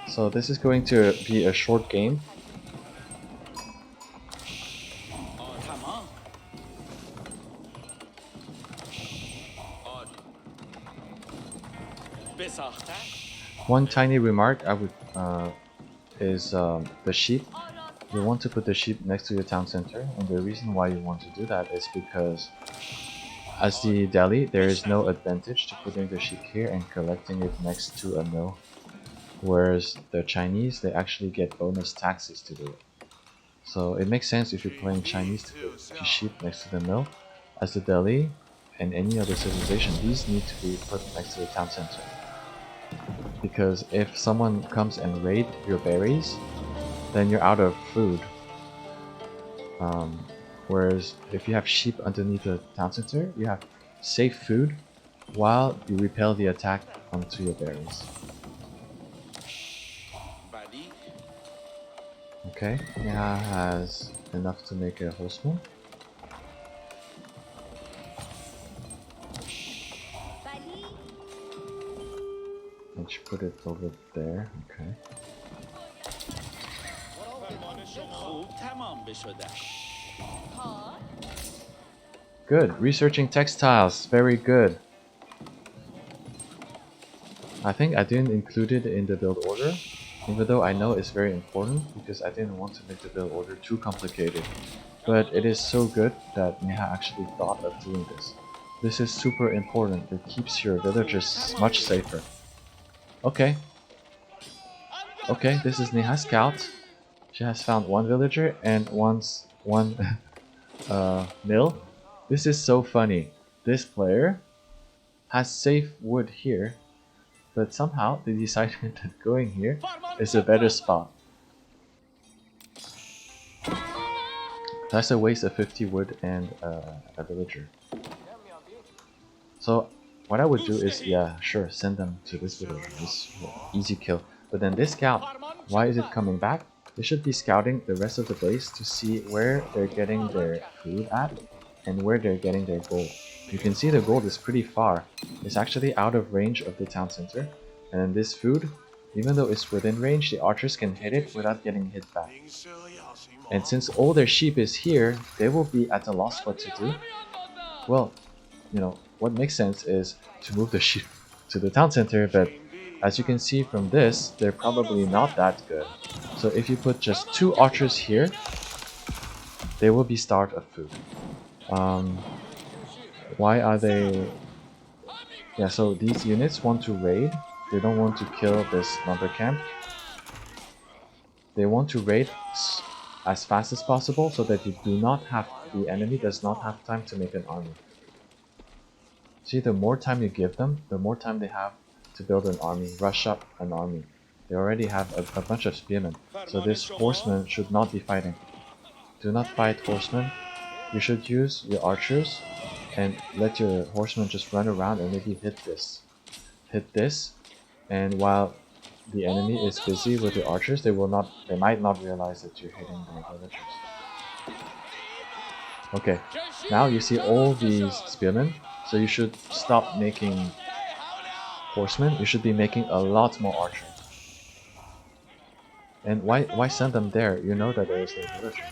So this is going to be a short game. One tiny remark I would is the sheep. You want to put the sheep next to your town center, and the reason why you want to do that is because as the Delhi, there is no advantage to putting the sheep here and collecting it next to a mill. Whereas the Chinese, they actually get bonus taxes to do it. So it makes sense if you're playing Chinese to put the sheep next to the mill. As the Delhi and any other civilization, these need to be put next to the town center. Because if someone comes and raid your berries, then you're out of food. Whereas if you have sheep underneath the town center, you have safe food while you repel the attack onto your berries. Okay, Neha has enough to make a horseman. And she put it over there, okay. Good, researching textiles, very good. I think I didn't include it in the build order, even though I know it's very important because I didn't want to make the build order too complicated. But it is so good that Neha actually thought of doing this. This is super important, it keeps your villagers much safer. Okay. Okay, this is Neha's scout. She has found one villager and one mill. This is so funny. This player has safe wood here, but somehow they decided that going here is a better spot. That's a waste of 50 wood and a villager. So what I would do is, yeah, sure, send them to this villager. This easy kill. But then this scout, why is it coming back? They should be scouting the rest of the base to see where they're getting their food at and where they're getting their gold. You can see the gold is pretty far. It's actually out of range of the town center. And then this food, even though it's within range, the archers can hit it without getting hit back. And since all their sheep is here, they will be at a loss what to do. Well, you know, what makes sense is to move the sheep to the town center, but as you can see from this, they're probably not that good. So if you put just 2 archers here, they will be starved of food. Why are they... Yeah, so these units want to raid. They don't want to kill this lumber camp. They want to raid as fast as possible so that the enemy does not have time to make an army. See, the more time you give them, the more time they have to build an army, rush up an army. They already have a bunch of spearmen, so this horseman should not be fighting. Do not fight horsemen. You should use your archers and let your horsemen just run around and maybe hit this. Hit this, and while the enemy is busy with the archers, they might not realize that you're hitting their villagers. Okay, now you see all these spearmen, so you should stop making horsemen, you should be making a lot more archers. And why send them there? You know that there is no villager.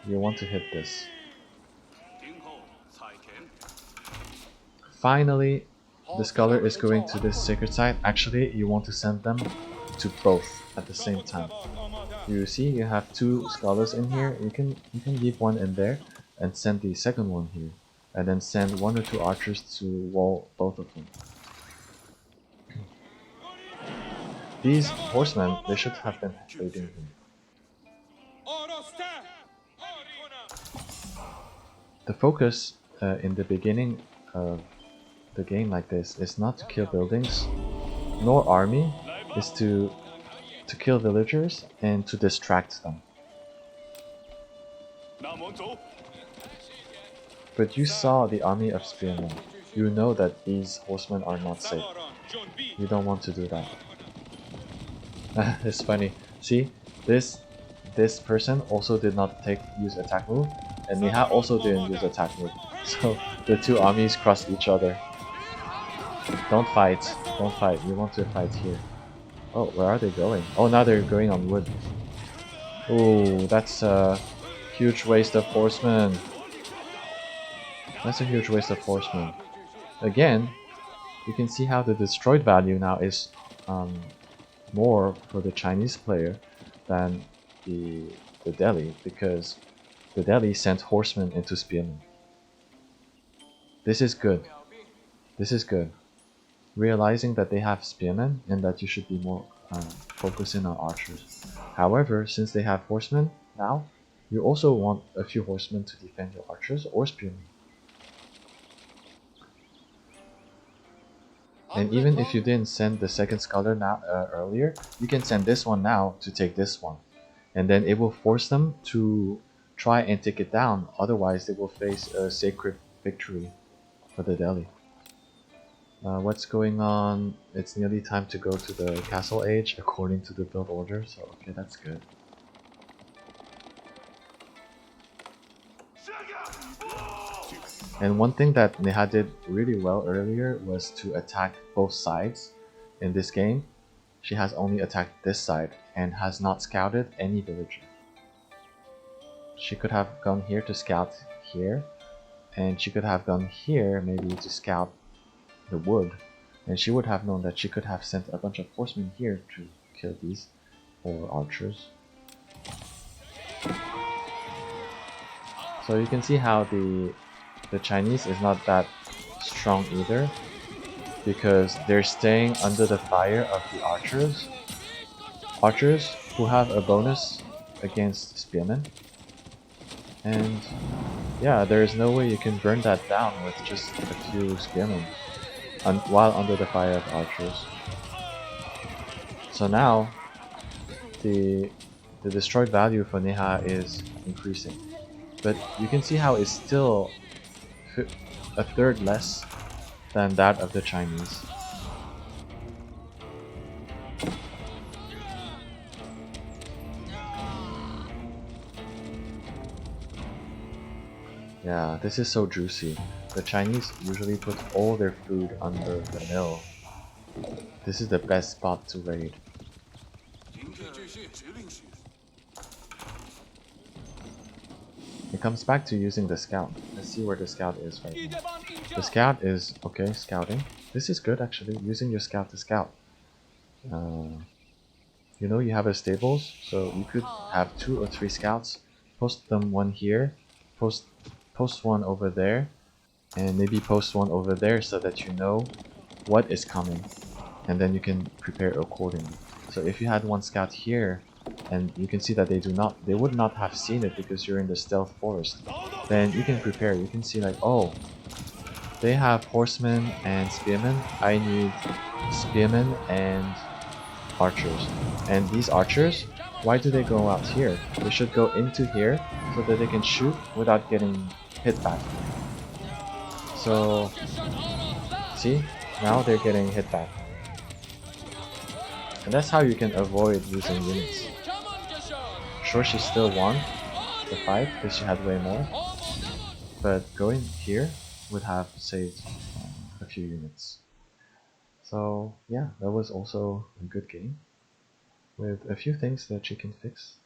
You want to hit this. Finally, the scholar is going to this sacred site. Actually, you want to send them to both at the same time. You see, you have 2 scholars in here. You can leave one in there and send the second one here, and then send 1 or 2 archers to wall both of them. These horsemen, they should have been raiding him. The focus in the beginning of the game like this is not to kill buildings, nor army, is to kill villagers and to distract them. But you saw the army of spearmen. You know that these horsemen are not safe. You don't want to do that. It's funny. See, this person also did not use attack move, and Neha also didn't use attack move. So the 2 armies cross each other. Don't fight. Don't fight. You want to fight here. Oh, where are they going? Oh, now they're going on wood. Oh, that's a huge waste of horsemen. That's a huge waste of horsemen. Again, you can see how the destroyed value now is more for the Chinese player than the the Delhi, because the Delhi sent horsemen into spearmen. This is good. This is good. Realizing that they have spearmen and that you should be more focusing on archers. However, since they have horsemen now, you also want a few horsemen to defend your archers or spearmen. And even if you didn't send the second scholar now earlier, you can send this one now to take this one. And then it will force them to try and take it down, otherwise they will face a sacred victory for the Delhi. What's going on? It's nearly time to go to the castle age according to the build order, so okay, that's good. And one thing that Neha did really well earlier was to attack both sides in this game. She has only attacked this side and has not scouted any villager. She could have gone here to scout here, and she could have gone here maybe to scout the wood, and she would have known that she could have sent a bunch of horsemen here to kill these, or archers. So you can see how the Chinese is not that strong either, because they're staying under the fire of the archers. Archers who have a bonus against spearmen. And yeah, there is no way you can burn that down with just a few spearmen while under the fire of archers. So now the destroyed value for Neha is increasing. But you can see how it's still a third less than that of the Chinese. Yeah, this is so juicy. The Chinese usually put all their food under the mill. This is the best spot to raid. It comes back to using the scout. Let's see where the scout is right now. The scout is, okay, scouting. This is good actually, using your scout to scout. You know, you have a stables, so you could have 2 or 3 scouts, post them one here, post one over there, and maybe post one over there so that you know what is coming, and then you can prepare accordingly. So if you had one scout here, and you can see that they would not have seen it because you're in the stealth forest, then you can prepare. You can see like, oh, they have horsemen and spearmen. I need spearmen and archers. And these archers, why do they go out here? They should go into here so that they can shoot without getting hit back. So, see? Now they're getting hit back. And that's how you can avoid losing units. Sure, she still won the fight because she had way more, but going here would have saved a few units. So yeah, that was also a good game with a few things that she can fix.